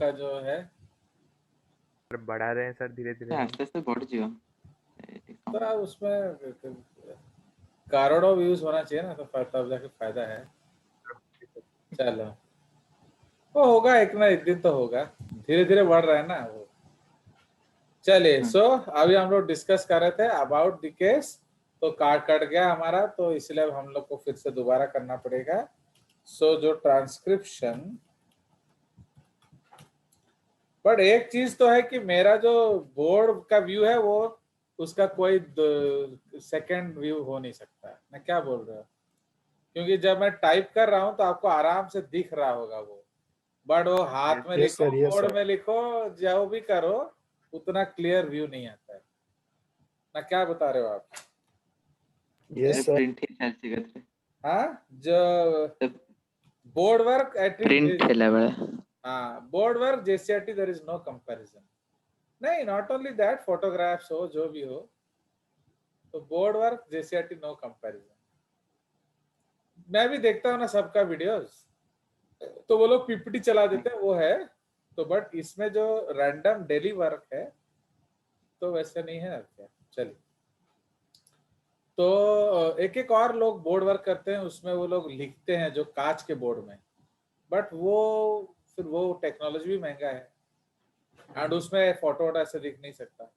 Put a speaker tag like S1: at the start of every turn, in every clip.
S1: आपका जो है
S2: बढ़ा रहे हैं सर धीरे धीरे।
S3: आस्ते आस्ते बढ़ जियो।
S1: तो आप उसमें करोड़ों व्यूज होना चाहिए ना, तो तब जाके फायदा है। चलो वो होगा, एक ना एक दिन तो होगा, धीरे धीरे बढ़ रहा है ना वो। चलिए सो अभी हम लोग डिस्कस कर रहे थे अबाउट द केस, तो कार्ड कट गया हमारा, तो इसलिए हम लोग को फिर से दोबारा करना पड़ेगा। सो जो ट्रांसक्रिप्शन, बट एक चीज तो है कि मेरा जो बोर्ड का व्यू है वो उसका कोई सेकंड व्यू हो नहीं सकता। मैं क्या बोल रहा हूँ, क्योंकि जब मैं टाइप कर रहा हूँ तो आपको आराम से दिख रहा होगा वो, बट वो हाथ में लिखो, बोर्ड में लिखो, जो भी करो, उतना क्लियर व्यू नहीं आता है ना। क्या बता रहे हो आप?
S3: यस सर, प्रिंट ही चालची करते।
S1: हाँ, जो बोर्ड वर्क
S3: प्रिंट है बड़े।
S1: हाँ, board work JCRT there is no comparison. नहीं, नॉट ओनली दैट, फोटोग्राफ्स हो जो भी हो, तो board work JCRT no comparison. मैं भी देखता हूँ ना सबका वीडियोस, तो वो लोग पीपीटी चला देते हैं, वो है तो, बट इसमें जो रैंडम डेली वर्क है तो वैसे नहीं है ना। क्या, चलिए, तो एक एक और लोग बोर्ड वर्क करते हैं, उसमें वो लोग लिखते हैं जो कांच के बोर्ड में, बट वो फिर वो टेक्नोलॉजी भी महंगा है एंड उसमें फोटो वोटो ऐसे दिख नहीं सकता।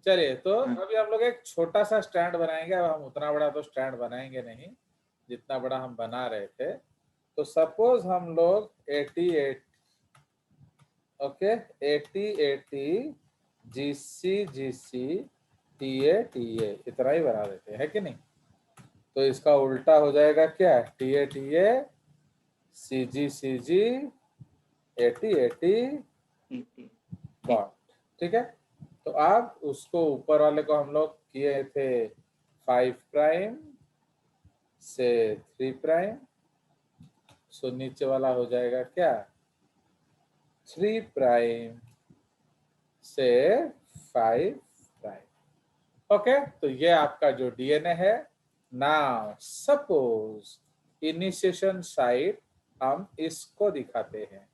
S1: चलिए, तो अभी हम लोग एक छोटा सा स्टैंड बनाएंगे। अब हम उतना बड़ा तो स्टैंड बनाएंगे नहीं जितना बड़ा हम बना रहे थे। तो सपोज हम लोग 88 okay 80 GC GC TA TA इतना ही बना देते हैं, है कि नहीं? तो इसका उल्टा हो जाएगा क्या, TA TA CG CG 80 80 bond. ठीक है, तो आप उसको ऊपर वाले को हम लोग किए थे 5 प्राइम से 3 प्राइम, सो नीचे वाला हो जाएगा क्या 3 प्राइम से 5 प्राइम। ओके, तो ये आपका जो डीएनए है। नाउ सपोज इनिशिएशन साइट हम इसको दिखाते हैं,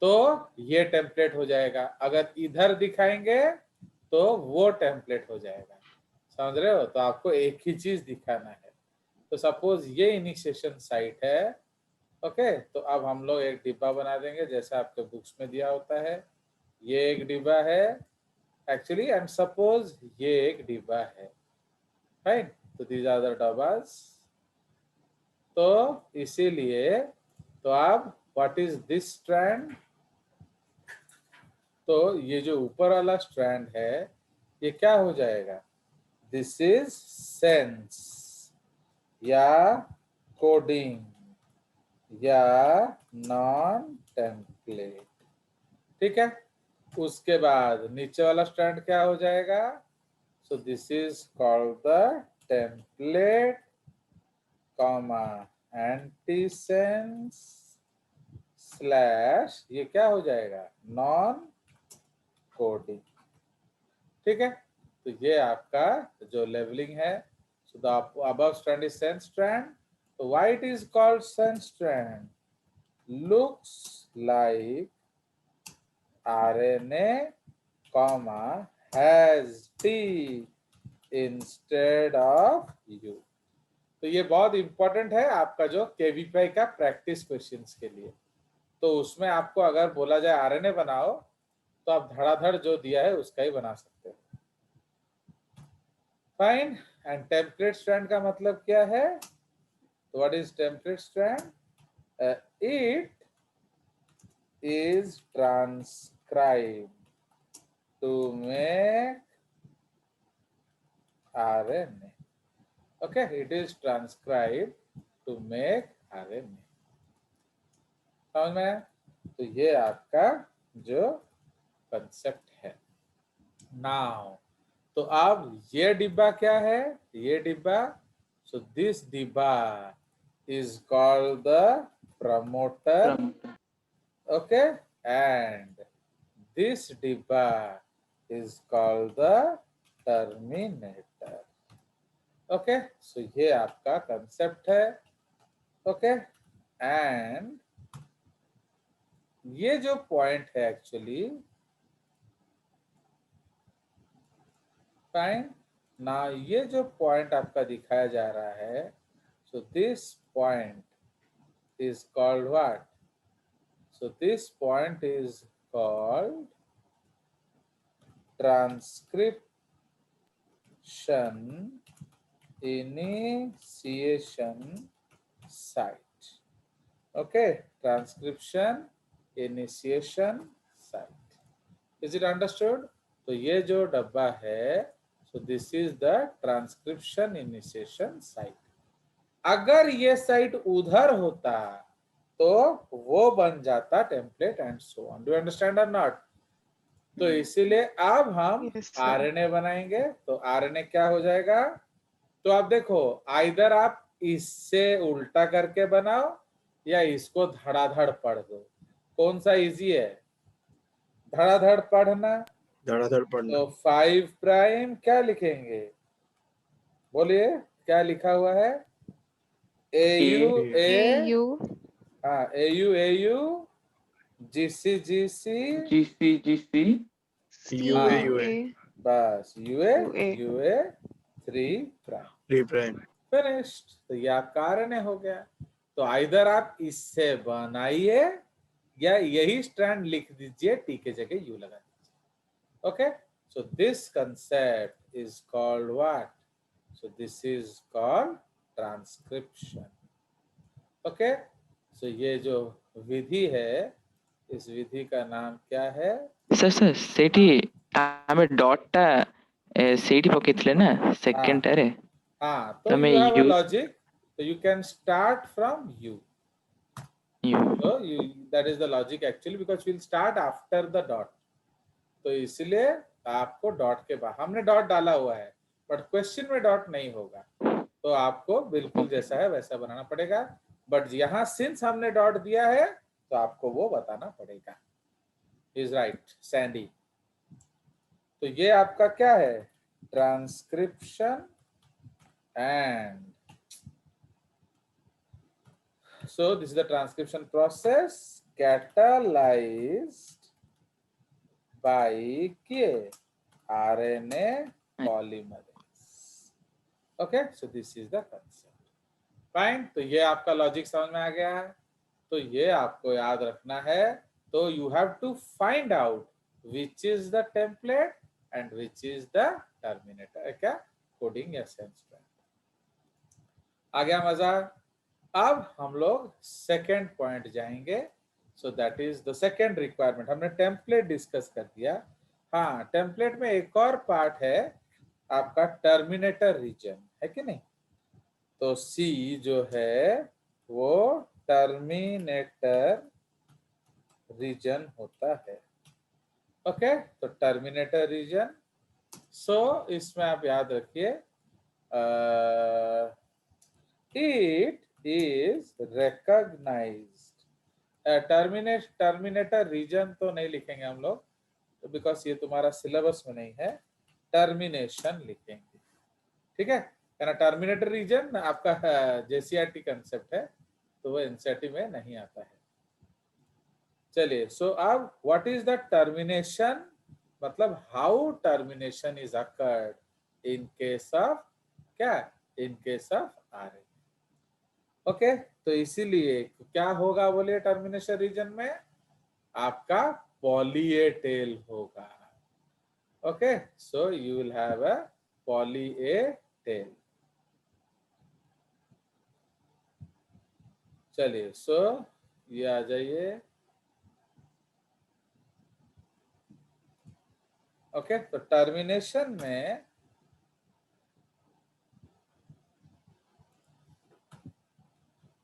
S1: तो ये टेम्पलेट हो जाएगा। अगर इधर दिखाएंगे तो वो टेम्पलेट हो जाएगा। समझ रहे हो? तो आपको एक ही चीज दिखाना है। तो सपोज ये इनिशिएशन साइट है। ओके, तो अब हम लोग एक डिब्बा बना देंगे जैसा आपके बुक्स में दिया होता है। ये एक डिब्बा है एक्चुअली, एंड सपोज ये एक डिब्बा है, फाइन। तो दीज आर द डब्बास। तो इसीलिए तो अब व्हाट इज दिस स्ट्रैंड, तो ये जो ऊपर वाला स्ट्रैंड है ये क्या हो जाएगा, दिस इज सेंस या कोडिंग या नॉन टेम्पलेट। ठीक है, उसके बाद नीचे वाला स्ट्रैंड क्या हो जाएगा, सो this is called the template comma antisense slash, ये क्या हो जाएगा नॉन कोडिंग। ठीक है, तो ये आपका जो लेवलिंग है। So the above strand is sense strand. तो why it is called sense strand, looks like RNA, comma has T instead of U। तो ये बहुत इंपॉर्टेंट है आपका जो केवीपीआई का प्रैक्टिस क्वेश्चंस के लिए। तो उसमें आपको अगर बोला जाए आरएनए बनाओ, तो आप धड़ाधड़ जो दिया है उसका ही बना सकते हो। फाइन। एंड टेम्पलेट स्ट्रैंड का मतलब क्या है, तो what is template strand, it is transcribed to make RNA। okay, it is transcribed to make RNA। समझ में आया? तो ये आपका जो कंसेप्ट है। नाउ तो अब ये डिब्बा क्या है, ये डिब्बा, सो दिस डिब्बा is called the promoter. Okay, and this डिब्बा is called the terminator. Okay, so ये आपका कंसेप्ट है। ओके, एंड ये जो पॉइंट है एक्चुअली, फाइन, ना ये जो पॉइंट आपका दिखाया जा रहा है, so this point is called what? So this point is called transcription initiation site. Okay, transcription initiation site. Is it understood? तो ये जो डब्बा है, so this is the transcription initiation site. अगर ये साइट उधर होता तो वो बन जाता template and so on. Do you understand और नॉट? तो इसीलिए अब हम आरएनए बनाएंगे. तो आरएनए क्या हो जाएगा? तो आप देखो, आइदर आप इससे उल्टा करके बनाओ या इसको धड़ाधड़ पढ़ दो. कौन सा इजी है? धड़ाधड़ पढ़ना.
S4: धड़ाधड़ पढ़ना.
S1: तो 5 प्राइम क्या लिखेंगे? बोलिए क्या लिखा हुआ है? AU AU GC
S4: UA
S1: बस UA 3 प्राइम. फिनिश्ड. तो ये आपका आरएनए हो गया. तो आइदर आप इससे बनाइए या यही स्ट्रैंड लिख दीजिए, टी के जगह यू लगा दीजिए. Okay, so this concept is called what? So this is called transcription. Okay, so ये जो विधि है, इस विधि का नाम क्या है?
S3: सर सेठी आमे डॉटटा सेठी पकेइथले ना सेकंड टारे.
S1: हाँ, तो you have a logic, so you can start from U. So that is the logic actually, because we'll start after the dot. तो इसलिए आपको डॉट के बाद हमने डॉट डाला हुआ है, बट क्वेश्चन में डॉट नहीं होगा, तो आपको बिल्कुल जैसा है वैसा बनाना पड़ेगा. बट यहाँ सिंस हमने डॉट दिया है तो आपको वो बताना पड़ेगा. Is right Sandy? तो ये आपका क्या है? Transcription. And so this is the transcription process catalyzed by RNA polymerase. Okay, so this is the concept. Fine. तो ये आपका लॉजिक समझ में आ गया है. तो ये आपको याद रखना है. तो you have to find out which is the template and which is the terminator. क्या कोडिंग या सेंस. आ गया मजा? अब हम लोग सेकेंड पॉइंट जाएंगे. So that is the second requirement. हमने टेम्पलेट डिस्कस कर दिया. हाँ, टेम्पलेट में एक और पार्ट है आपका टर्मिनेटर रीजन, है कि नहीं? तो सी जो है वो टर्मिनेटर रीजन होता है. ओके, तो टर्मिनेटर रीजन. सो इसमें आप याद रखिए, it is recognized. Terminator region तो नहीं लिखेंगे हम लोग, तो बिकॉज ये तुम्हारा सिलेबस में नहीं है. टर्मिनेशन लिखेंगे, ठीक है? टर्मिनेटर रीजन आपका JCRT कंसेप्ट है, तो वो NCERT में नहीं आता है. चलिए, सो अब व्हाट इज द टर्मिनेशन, मतलब how termination is occurred in case of क्या? In case of RNA. Okay, तो इसीलिए क्या होगा बोलिए टर्मिनेशन रीजन में? आपका पॉली ए टेल होगा. Okay, so you will have a poly A tail. चलिए, सो ये आ जाइए. ओके, तो टर्मिनेशन में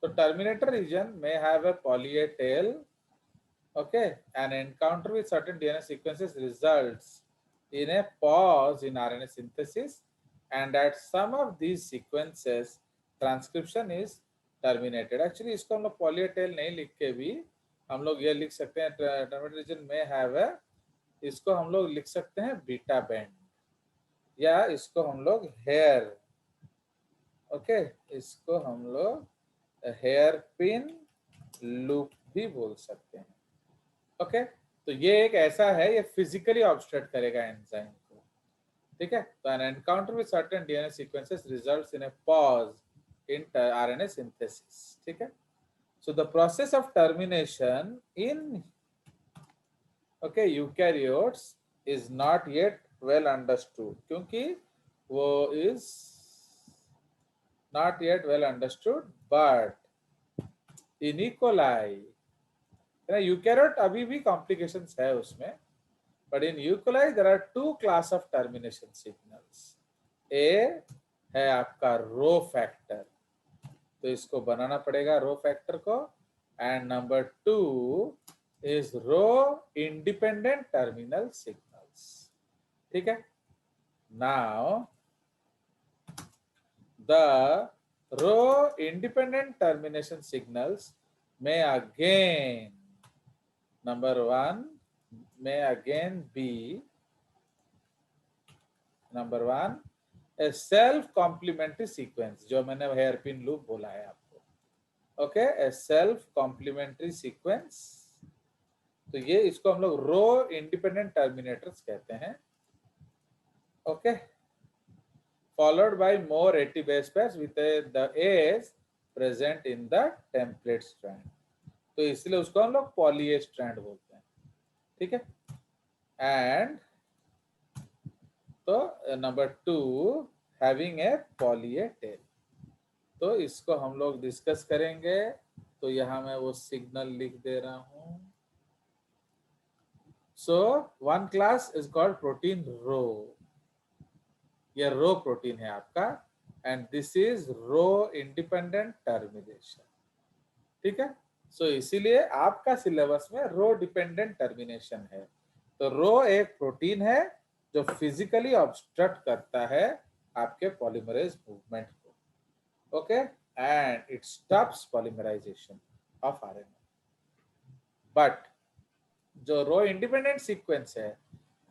S1: तो terminator region may have a poly A tail. Okay, an encounter with certain DNA sequences results in a pause in RNA synthesis, and at some of these sequences transcription is terminated. Actually इसको हम लोग poly A tail नहीं लिख के भी हम लोग ये लिख सकते हैं, terminator region may have a, इसको हम लोग लिख सकते हैं बीटा बैंड, या इसको हम लोग हेयर. ओके, इसको हम लोग हेयर पिन लूप भी बोल सकते हैं. ओके, तो ये एक ऐसा है, ये फिजिकली ऑब्स्ट्रक्ट करेगा एंजाइम को, ठीक है। तो N encounter with certain DNA sequences results in a pause in RNA synthesis, ठीक है। So the process of termination in okay eukaryotes is not yet well understood, क्योंकि वो is not yet well understood, but in E coli eukaryote अभी भी complications है उसमें, but in Eucoli there are two class of termination signals. A है आपका rho factor, तो इसको बनाना पड़ेगा रो फैक्टर को, and number 2 is rho independent terminal signals, ठीक है। Now the rho independent termination signals में again number 1 may again be number 1 a self complementary sequence, जो मैंने हेयरपिन लूप बोला है आपको, okay, a self complementary sequence। तो ये इसको हम लोग रो इंडिपेंडेंट टर्मिनेटर्स कहते हैं, okay, followed by more AT base pairs with the A's present in the template strand, तो इसलिए उसको हम लोग पॉली ए स्ट्रैंड बोलते हैं, ठीक है। एंड तो number 2 having a poly A tail, तो इसको हम लोग डिस्कस करेंगे। तो यहां मैं वो सिग्नल लिख दे रहा हूं। So one class is called protein rho, ये रो प्रोटीन है आपका, and this is rho independent termination, ठीक है। सो इसीलिए आपका सिलेबस में रो डिपेंडेंट टर्मिनेशन है। तो रो एक प्रोटीन है जो फिजिकली ऑब्स्ट्रक्ट करता है आपके पॉलीमरेज मूवमेंट को, okay, and it stops polymerization of RNA. But जो रो इंडिपेंडेंट सीक्वेंस है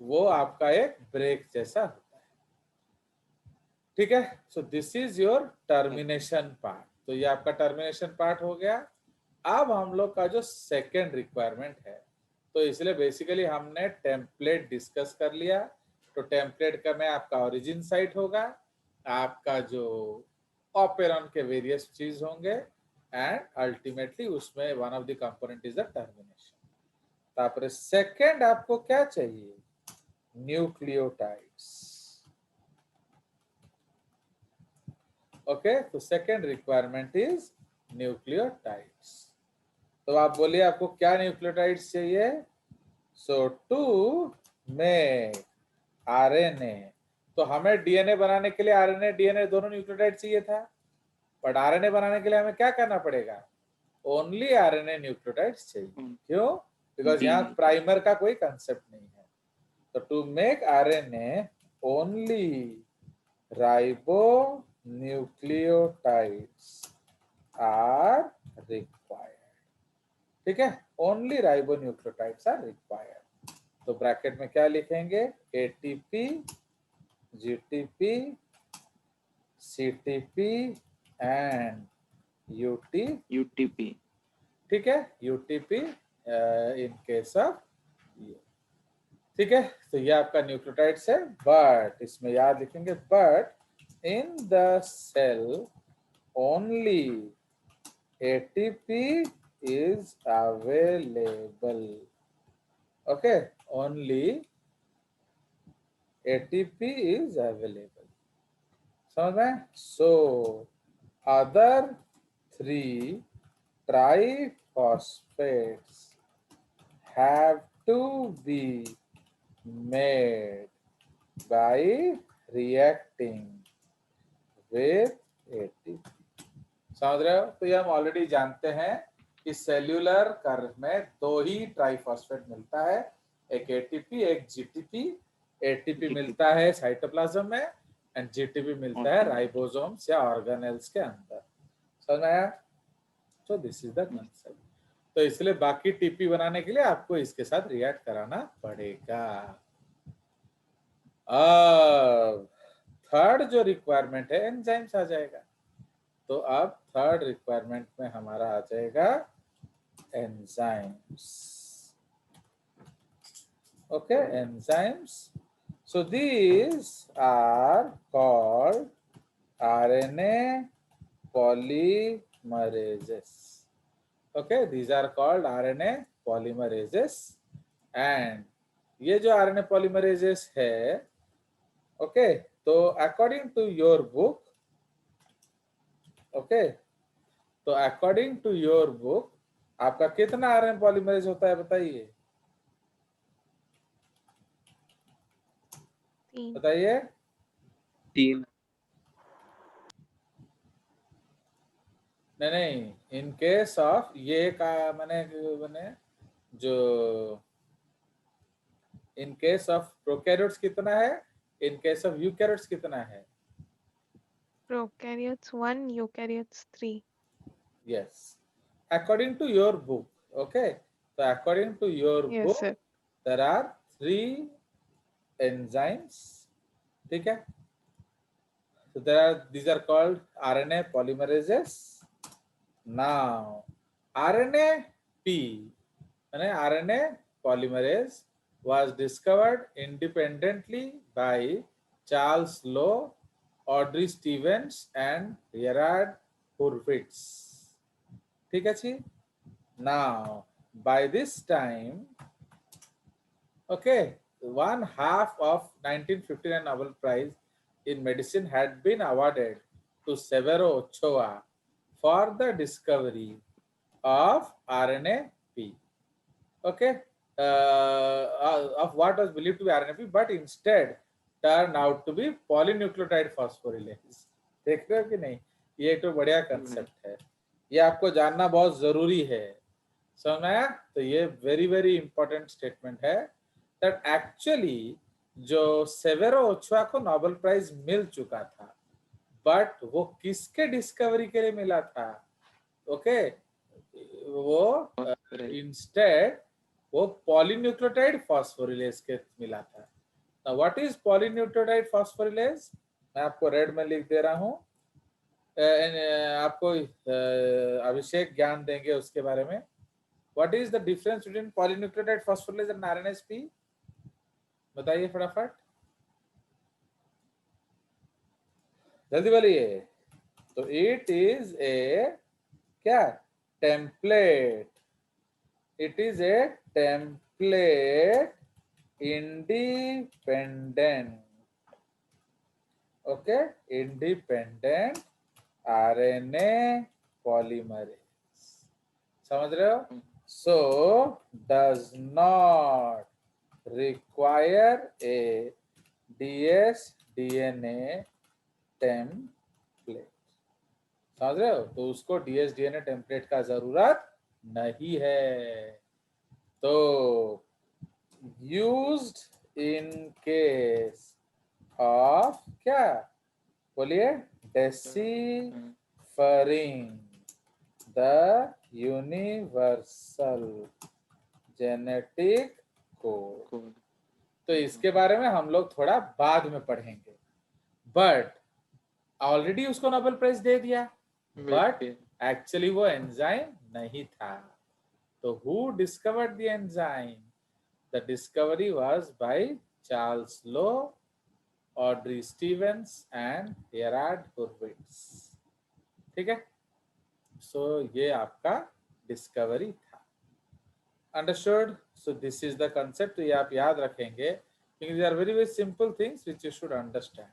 S1: वो आपका एक ब्रेक जैसा होता है, ठीक है। So this is your termination part, तो ये आपका टर्मिनेशन पार्ट हो गया। अब हम लोग का जो सेकेंड रिक्वायरमेंट है, तो इसलिए बेसिकली हमने टेम्पलेट डिस्कस कर लिया। तो टेम्पलेट का में आपका ओरिजिन साइट होगा, आपका जो ऑपेरॉन के वेरियस चीज होंगे, एंड अल्टीमेटली उसमें one of the component is the termination. तापर सेकेंड आपको क्या चाहिए, न्यूक्लियोटाइड्स, ओके। तो सेकेंड रिक्वायरमेंट इज न्यूक्लियोटाइड्स। तो आप बोलिए आपको क्या न्यूक्लियोटाइड्स चाहिए। सो टू मेक आरएनए, तो हमें डीएनए बनाने के लिए आरएनए डीएनए दोनों न्यूक्लियोटाइड चाहिए था, बट आरएनए बनाने के लिए हमें क्या करना पड़ेगा, ओनली आरएनए न्यूक्लियोटाइड्स चाहिए। क्यों? बिकॉज यहाँ प्राइमर का कोई कंसेप्ट नहीं है। तो to make RNA only ribo nucleotides are required, ठीक है, only ribo nucleotides are required. तो ब्रैकेट में क्या लिखेंगे, ATP, GTP, CTP and UTP, ठीक है, यूटीपी इन केस ऑफ ये, ठीक है। तो ये आपका न्यूक्लियोटाइड्स है, बट इसमें याद लिखेंगे, but in the cell only ATP is available, okay, only ATP is available, समझ में। so other 3 triphosphates have to be made by reacting with ATP, समझ रहे हो। तो ये हम ऑलरेडी जानते हैं कि सेल्यूलर कर्व में 2 ही ट्राइफॉस्फेट मिलता है, एक एटीपी एक जीटीपी। एटीपी मिलता है साइटोप्लाज्म में एंड जीटीपी मिलता है राइबोसोम्स या ऑर्गेनेल्स के अंदर, समझ आया। तो दिस इज द कंसेप्ट। तो इसलिए बाकी टीपी बनाने के लिए आपको इसके साथ रिएक्ट कराना पड़ेगा। अब थर्ड जो रिक्वायरमेंट है एंजाइम्स आ जाएगा। तो अब थर्ड रिक्वायरमेंट में हमारा आ जाएगा enzymes, Okay, enzymes. So these are called RNA polymerases. Okay, these are called RNA polymerases. And ये जो RNA polymerases है, okay, तो according to your book, okay, तो according to your book, आपका कितना RNA polymerase होता है बताइए? बताइए।
S2: 3।
S1: नहीं, इन केस ऑफ ये का मैंने जो इन केस ऑफ प्रोकैरियोट्स कितना है, इन केस ऑफ यूकैरियोट्स कितना है?
S5: Prokaryotes 1, eukaryotes 3.
S1: Yes, according to your book. Okay, तो according to your
S5: Yes,
S1: book
S5: sir.
S1: There are 3 enzymes. ठीक है, so these are called RNA polymerases. Now RNA-P यानी RNA polymerase was discovered independently by Charles Lowe, Audrey Stevens and Gerard Hurwitz. ठीक है जी. Now by this time, okay, one half of 1959 Nobel Prize in Medicine had been awarded to Severo Ochoa for the discovery of RNA-P. Okay, of what was believed to be RNA-P, but instead turned out to be polynucleotide phosphorylase. देख रहे हो कि नहीं? ये एक तो बढ़िया concept है, ये आपको जानना बहुत जरूरी है. समझ में आया? तो ये वेरी वेरी इंपॉर्टेंट स्टेटमेंट है दैट एक्चुअली जो सेवेरो ओचोआ को नोबेल प्राइज मिल चुका था, बट वो किसके डिस्कवरी के लिए मिला था? ओके, वो इंस्टेड वो पॉलीन्यूक्लियोटाइड फॉस्फोरिलेज के मिला था. Now what is polynucleotide phosphorylase? मैं आपको रेड में लिख दे रहा हूं, आपको अभिषेक ज्ञान देंगे उसके बारे में. What is the difference between polynucleotide phosphorylase and RNase P? बताइए फटाफट, जल्दी बोलिए. तो इट इज ए क्या? Template. It is a template independent, okay, independent RNA polymerase. समझ रहे हो? So does not require a dsDNA template. समझ रहे हो? तो उसको dsDNA टेम्पलेट का जरूरत नहीं है. तो यूज्ड इन केस ऑफ क्या बोलिए? डेसिफरिंग द यूनिवर्सल जेनेटिक कोड. तो इसके बारे में हम लोग थोड़ा बाद में पढ़ेंगे, बट ऑलरेडी उसको नोबेल प्राइज दे दिया, बट एक्चुअली वो एंजाइम नहीं था. तो who discovered the enzyme? The discovery was by Charles Loe, Audrey Stevens and Gerard Hurwitz. ठीक है, सो ये आपका डिस्कवरी था. Understood? So this is the concept. तो ये आप याद रखेंगे, because they are very very simple things which you should understand.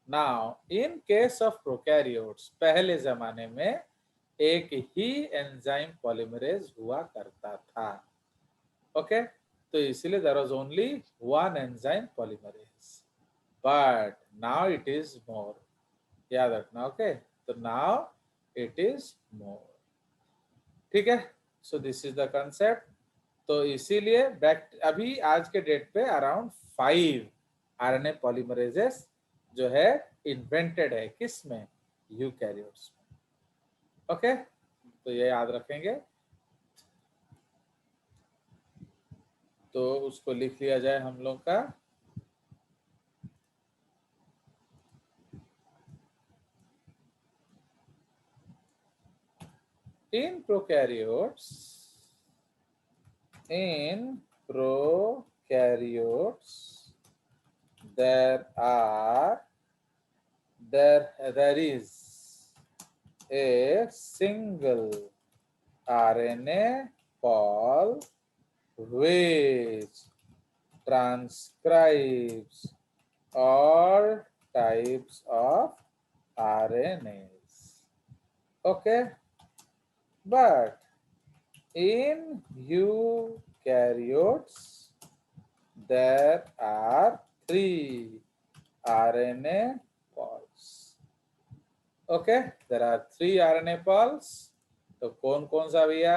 S1: Now in case of prokaryotes, पहले जमाने में एक ही एंजाइम पॉलीमरेज हुआ करता था. ओके, तो इसीलिए there was only one enzyme polymerase, but now it is more. याद रखना. ओके, तो now it is more. ठीक है, so this is the concept. तो इसीलिए अभी आज के डेट पे अराउंड 5 आरएनए पॉलीमरेजेस जो है इन्वेंटेड है. किसमें? यूकैरियोट्स में. ओके, तो ये याद रखेंगे. तो उसको लिख लिया जाए हम लोग का. In prokaryotes single RNA pol which transcribes all types of RNAs. Okay, but in eukaryotes there are 3 RNA pols. Okay, there are 3 RNA pols. तो कौन कौन सा भैया?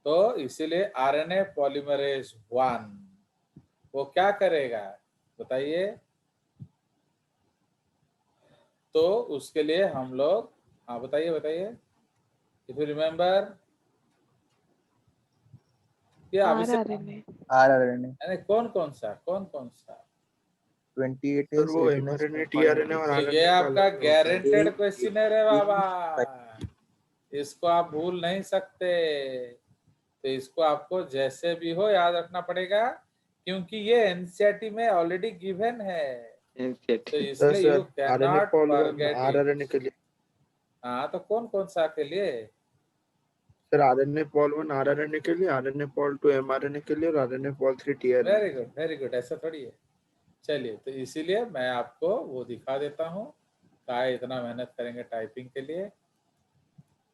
S1: तो इसीलिए RNA पॉलीमरेज 1 वो क्या करेगा बताइए? तो उसके लिए हम लोग, हाँ बताइए बताइए, इफ यू रिमेम्बर, क्या अभी से
S5: RRNA.
S6: RRNA
S1: यानी कौन कौन सा
S6: 28
S4: सर
S6: is
S4: वो
S6: 18 is
S4: mRNA
S6: 1
S4: tRNA और
S1: तो
S4: RNA
S1: ये
S4: का
S1: आपका
S4: अलग होता है।
S1: गारंटेड क्वेश्चन है रे बाबा,
S6: 5
S1: इसको आप भूल नहीं सकते। तो इसको आपको जैसे भी हो याद रखना पड़ेगा क्योंकि ये एनसीईआरटी में ऑलरेडी गिवन है, तो
S4: सर
S1: इसलिए you can
S4: RNA
S1: not
S4: Paul
S1: forget it.
S4: RNA के लिए
S1: हाँ तो कौन कौन सा के लिए?
S4: सर RNA पॉल 1 RNA के लिए, RNA पॉल 2 mRNA के लिए और RNA Paul 3 tRNA।
S1: Very good, ऐसा थोड़ी है। चलिए तो इसीलिए मैं आपको वो दिखा देता हूँ, क्या इतना मेहनत करेंगे टाइपिंग के लिए।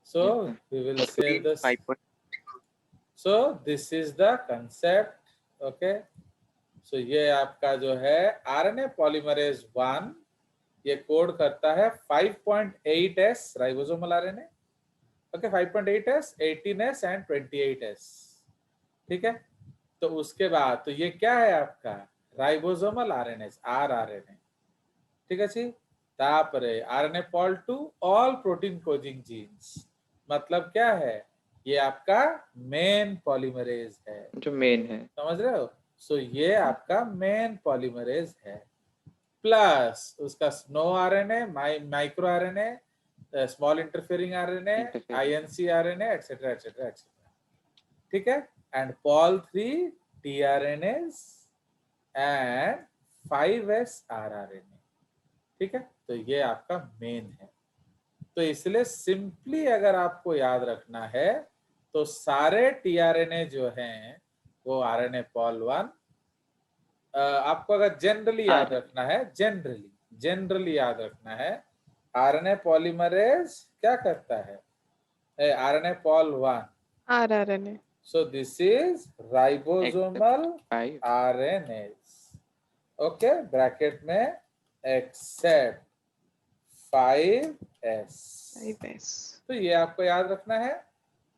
S1: So we will save this. So this is the concept. Okay, so ये आपका जो है आरएनए पॉलीमरेज 1 ये कोड करता है 5.8s ribosomal RNA. Okay, 5.8s, 18s and 28s। ठीक है, तो उसके बाद तो ये क्या है आपका राइबोसोमल आरएनए, आरआरएनए। ठीक है जी। तापरे RNA pol 2 all protein coding genes, मतलब क्या है, ये आपका मेन पॉलीमरेज है,
S3: जो मेन है।
S1: समझ रहे हो? सो ये आपका मेन पॉलीमरेज है, प्लस उसका sno RNA, micro RNA, small interfering RNA, INC RNA etcetera etcetera etcetera. ठीक है, and pol 3 tRNAs and 5s rRNA. ठीक है, तो ये आपका मेन है। तो इसलिए सिंपली अगर आपको याद रखना है तो सारे टीआरएनए जो हैं वो आरएनए पॉल 1, आपको अगर जनरली याद रखना है, जनरली याद रखना है, आरएनए पॉलीमरेज क्या करता है? RNA pol 1,
S5: RRNA.
S1: So this is ribosomal RNS. Okay, bracket में एक्सेप्ट 5s।
S5: 5S.
S1: तो ये आपको याद रखना है।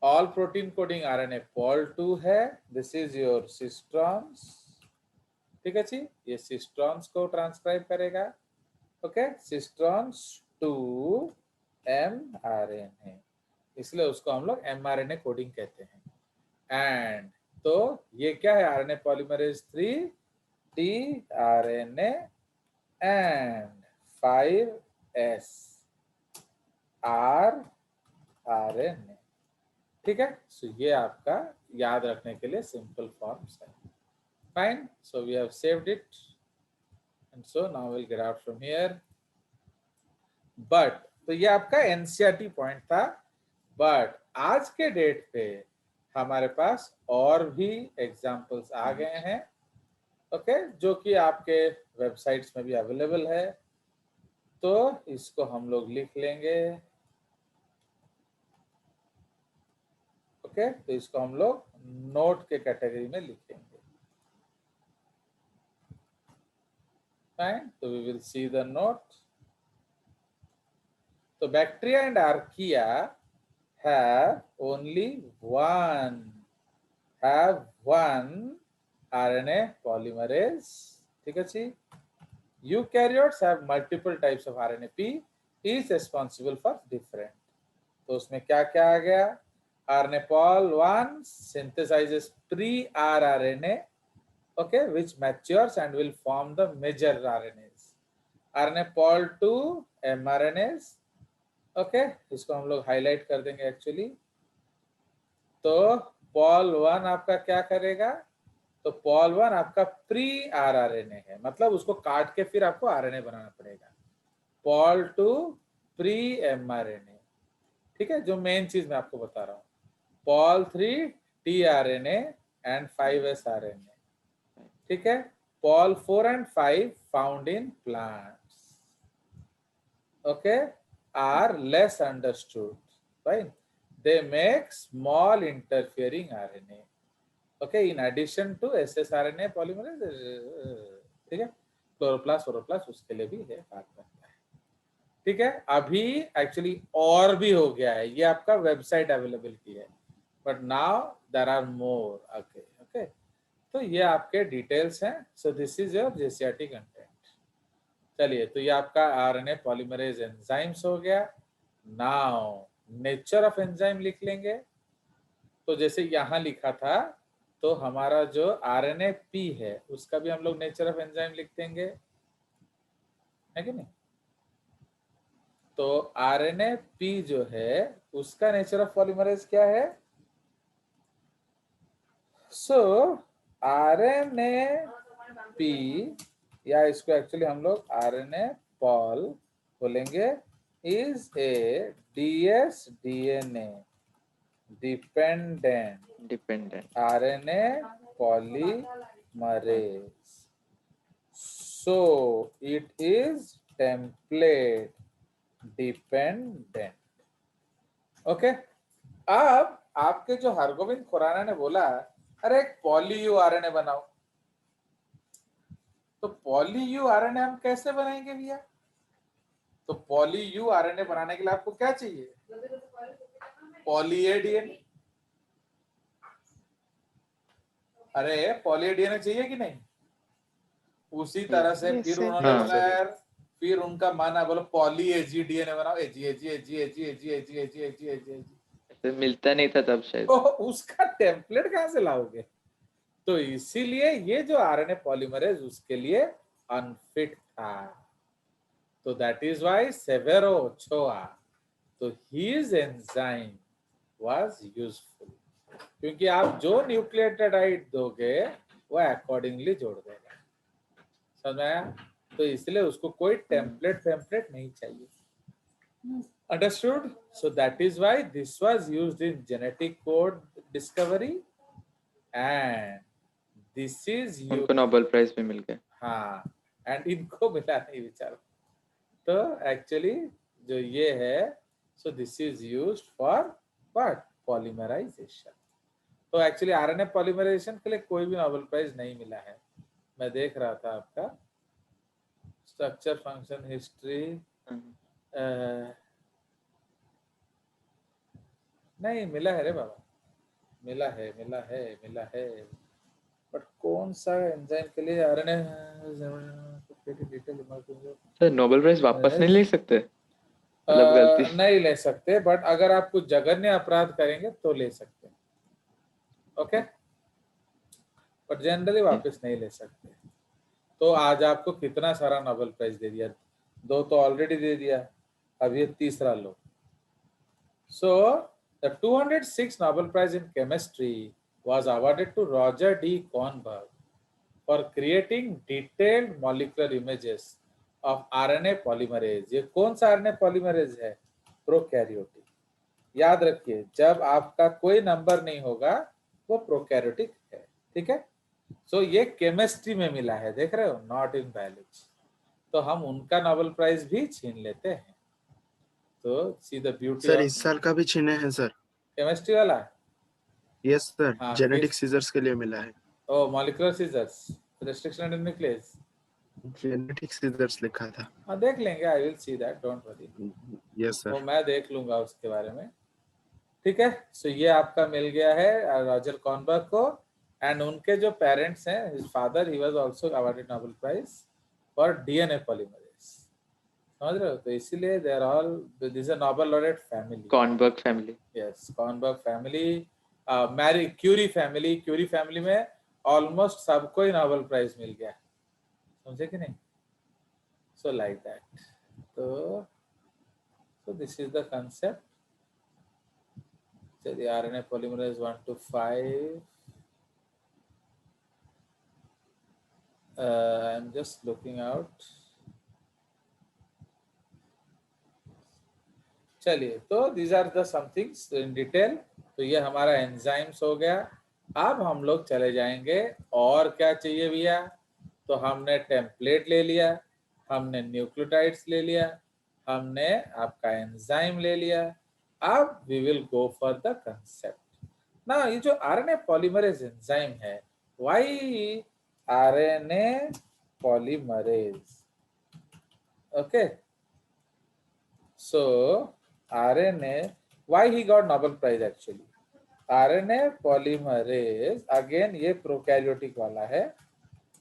S1: All protein coding RNA pol 2 है, दिस इज योर सिस्ट्रॉन्स। ठीक है जी, ये सिस्ट्रॉन्स को ट्रांसक्राइब करेगा। ओके, सिस्ट्रॉन्स टू mRNA, इसलिए उसको हम लोग mRNA कोडिंग कहते हैं। एंड तो ये क्या है, RNA polymerase 3 tRNA and 5s rRNA। ठीक है, सो ये आपका याद रखने के लिए सिंपल फॉर्म्स है। Fine, so we have saved it and so now will get out from here. But तो ये आपका एनसीईआरटी पॉइंट था, बट आज के डेट पे हमारे पास और भी एग्जांपल्स आ गए हैं। ओके, जो कि आपके वेबसाइट्स में भी अवेलेबल है, तो इसको हम लोग लिख लेंगे। ओके, तो इसको हम लोग नोट के कैटेगरी में लिखेंगे। फाइन, तो we will see the note. तो bacteria and archaea have only one RNA polymerase। ठीक है जी। Eukaryotes have multiple types of RNA-P, is responsible for different। तो उसमें क्या क्या आ गया? RNA pol 1 synthesizes pre-rRNA, okay, which matures and will form the major RNAs। RNA pol 2 mRNAs, okay, इसको हम लोग हाईलाइट कर देंगे एक्चुअली। तो पॉल 1 आपका क्या करेगा? तो पॉल 1 आपका प्री आरआरएनए है, मतलब उसको काट के फिर आपको आरएनए बनाना पड़ेगा। पॉल 2 प्री एमआरएनए, ठीक है, जो मेन चीज मैं आपको बता रहा हूँ, Paul 3 tRNA and 5s RNA, ठीक है। Paul 4 and 5 found in plants, okay, are less understood, right? They make small interfering RNA, okay, in addition to ssRNA polymerase, ठीक है। क्लोरोप्लास्ट उसके लिए भी है, बात करता है, ठीक है। अभी एक्चुअली और भी हो गया है, ये आपका वेबसाइट अवेलेबिलिटी है, but now there are more, okay okay. तो ये आपके डिटेल्स हैं। So this is your JCRT content. चलिए, तो ये आपका आरएनए पॉलीमरेज एंजाइम्स हो गया। नाउ नेचर ऑफ एंजाइम लिख लेंगे। तो जैसे यहाँ लिखा था, तो हमारा जो आरएनए पी है उसका भी हम लोग नेचर ऑफ एंजाइम लिख देंगे, है कि नहीं। तो आरएनए पी जो है उसका नेचर ऑफ पॉलीमरेज क्या है? सो आरएनए पी, या इसको एक्चुअली हम लोग आरएनए पॉल बोलेंगे, is a DS DNA dependent RNA polymerase. So it is template dependent, okay. अब आपके जो हरगोविंद खुराना ने बोला, अरे एक पॉली यू आरएनए बनाओ, तो पॉली यू आरएनए हम कैसे बनाएंगे भैया? तो पॉली यू आरएनए बनाने के लिए आपको क्या चाहिए? Poly A DNA. अरे पॉली ए डीएनए चाहिए कि नहीं? उसी तरह से
S5: Yes,
S1: फिर
S5: sir.
S1: उन्होंने
S3: हाँ।
S1: बोला यार, फिर उनका मन है, बोलो पॉली एजी डीएनए बनाओ, एजी एजी एजी एजी एजी एजी एजी एजी एजी एजी।
S3: तो मिलता नहीं था तब शायद।
S1: तो उसका टेम्पलेट कहां से लाओगे? तो इसीलिए ये जो आरएनए पॉलीमरेज उसके लिए अनफिट था। तो दैट इज व्हाई सेवेरो ओचोआ, तो हिज एंजाइम वाज यूजफुल, क्योंकि आप जो न्यूक्लियोटाइड दोगे वो अकॉर्डिंगली जोड़ देगा, समझ में आया? तो इसलिए उसको कोई टेम्पलेट नहीं चाहिए, understood? So that is why this was used in genetic code discovery and this is used,
S3: उनको नोबेल प्राइज भी मिल गया।
S1: हाँ, एंड इनको मिला नहीं बेचारा। तो एक्चुअली जो ये है, so this is used for what? Polymerization. तो एक्चुअली आरएनए पॉलीमराइजेशन के लिए कोई भी नोबेल प्राइज नहीं मिला है। मैं देख रहा था आपका स्ट्रक्चर फंक्शन हिस्ट्री, नहीं मिला है रे बाबा, मिला है, बट कौन सा एंजाइम के लिए RNA detail
S3: sir Nobel prize वापस नहीं ले सकते? मतलब गलती।
S1: नहीं ले सकते, बट अगर आप कुछ जघन्य अपराध करेंगे तो ले सकते हैं, ओके, बट जनरली वापस नहीं ले सकते। तो आज आपको कितना सारा नोबेल प्राइज दे दिया, 2 तो ऑलरेडी दे दिया, अब ये तीसरा लो। So the 206th Nobel Prize in Chemistry was awarded to Roger D. Kornberg for creating detailed molecular images of RNA polymerase। ये कौन सा RNA polymerase है? प्रोकैरियोटिक। याद रखिए, जब आपका कोई नंबर नहीं होगा वो प्रोकैरियोटिक है, ठीक है। सो ये केमिस्ट्री में मिला है, देख रहे हो, नॉट इन बायोलॉजी। तो हम उनका नोबेल प्राइज भी छीन लेते हैं। तो see the beauty
S4: sir
S1: of
S4: इस साल का भी छीने हैं सर।
S1: केमिस्ट्री वाला।
S4: यस सर,
S1: हाँ,
S4: जेनेटिक
S1: किस?
S4: सीजर्स के लिए मिला है।
S1: Oh molecular scissors, restriction and nucleus,
S4: genetic scissors लिखा था।
S1: हाँ देख लेंगे, I will see that, don't worry,
S4: yes
S1: वो
S4: सर।
S1: मैं देख लूंगा उसके बारे में, ठीक है। सो ये आपका मिल गया है रॉजर कॉर्नबर्ग को, एंड उनके जो पेरेंट्स हैं, his father, he was also awarded Nobel prize for DNA polymerase, समझ रहे हो। तो इसीलिए they are all, this is a Nobel laureate family,
S3: Kornberg family.
S1: Yes, Kornberg family, Marie Curie family, Curie family में almost सबको ही Nobel prize मिल गया, समझे कि नहीं। सो लाइक दैट, तो दिस इज द कंसेप्ट। चलिए, RNA polymerase 1 to 5, I am just looking out. चलिए, तो these are the somethings in detail. तो ये हमारा एंजाइम्स हो गया। अब हम लोग चले जाएंगे, और क्या चाहिए भैया? तो हमने टेम्पलेट ले लिया, हमने न्यूक्लियोटाइड्स ले लिया, हमने आपका एंजाइम ले लिया। अब we will go for the concept. ना ये जो आरएनए पॉलीमरेज एंजाइम है, why RNA polymerase? Okay, so RNA, why he got Nobel Prize actually? RNA polymerase, again ये प्रोकैरियोटिक वाला है।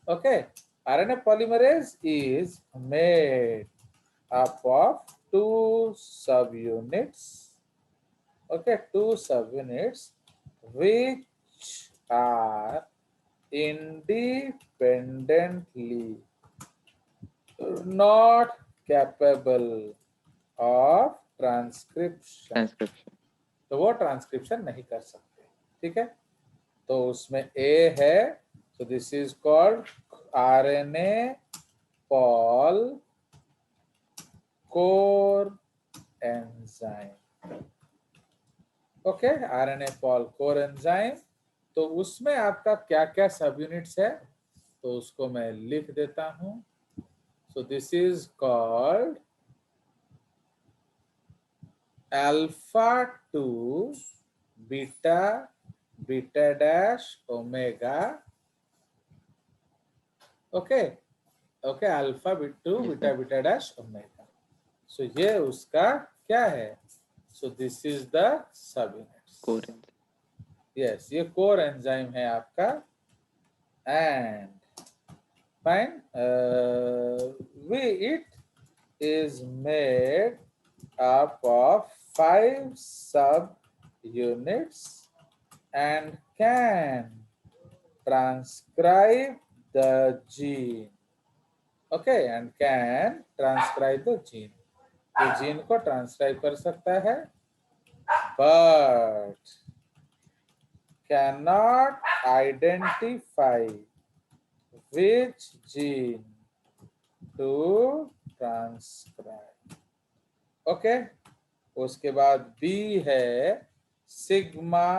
S1: Okay, RNA polymerase is made up of two subunits. Okay, two subunits which are independently not capable of transcription.
S3: Transcription.
S1: तो वो transcription नहीं कर सकते, ठीक है। तो उसमें ए है, so this is called RNA Pol core enzyme. Okay, RNA Pol core enzyme। तो उसमें आपका क्या क्या सब यूनिट्स है, तो उसको मैं लिख देता हूं। So this is called alpha 2 beta beta dash omega। Okay okay, alpha 2 beta beta dash omega. So ये उसका क्या है? So this is the subunits.
S3: Core
S1: yes, ये कोर एंजाइम है आपका। And fine, we it is made up of 5 sub units and can transcribe the gene. Okay, and can transcribe the gene. ये gene को transcribe कर सकता है, but cannot identify which gene to transcribe. Okay, उसके बाद B है sigma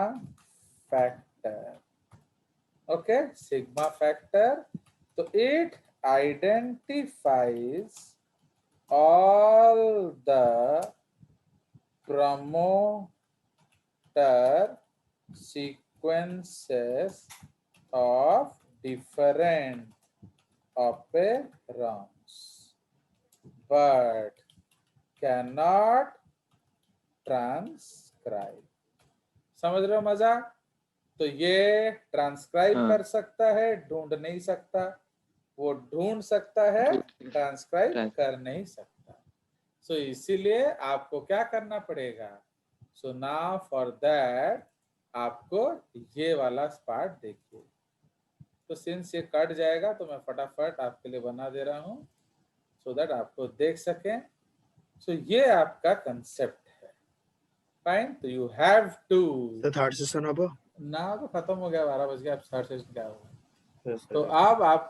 S1: factor. Okay, sigma factor, तो it identifies all the promoter sequences of different operons, but cannot transcribe। समझ रहे हो मजा? तो ये ट्रांसक्राइब
S3: हाँ।
S1: कर सकता है, ढूंढ नहीं सकता। वो ढूंढ सकता है, ट्रांसक्राइब कर नहीं सकता। सो इसीलिए आपको क्या करना पड़ेगा? सो नाउ फॉर दैट आपको ये वाला पार्ट देखिए। तो सिंस ये कट जाएगा तो मैं फटाफट आपके लिए बना दे रहा हूं, सो दैट आपको देख सकें। सो ये आपका कंसेप्ट है। फाइन, तो यू हैव टू।
S4: तो थर्ड सेशन अब
S1: ना तो खत्म हो गया, 12 बज गया, अब थर्ड सेशन क्या होगा?
S4: Yes, sir.
S1: तो अब आप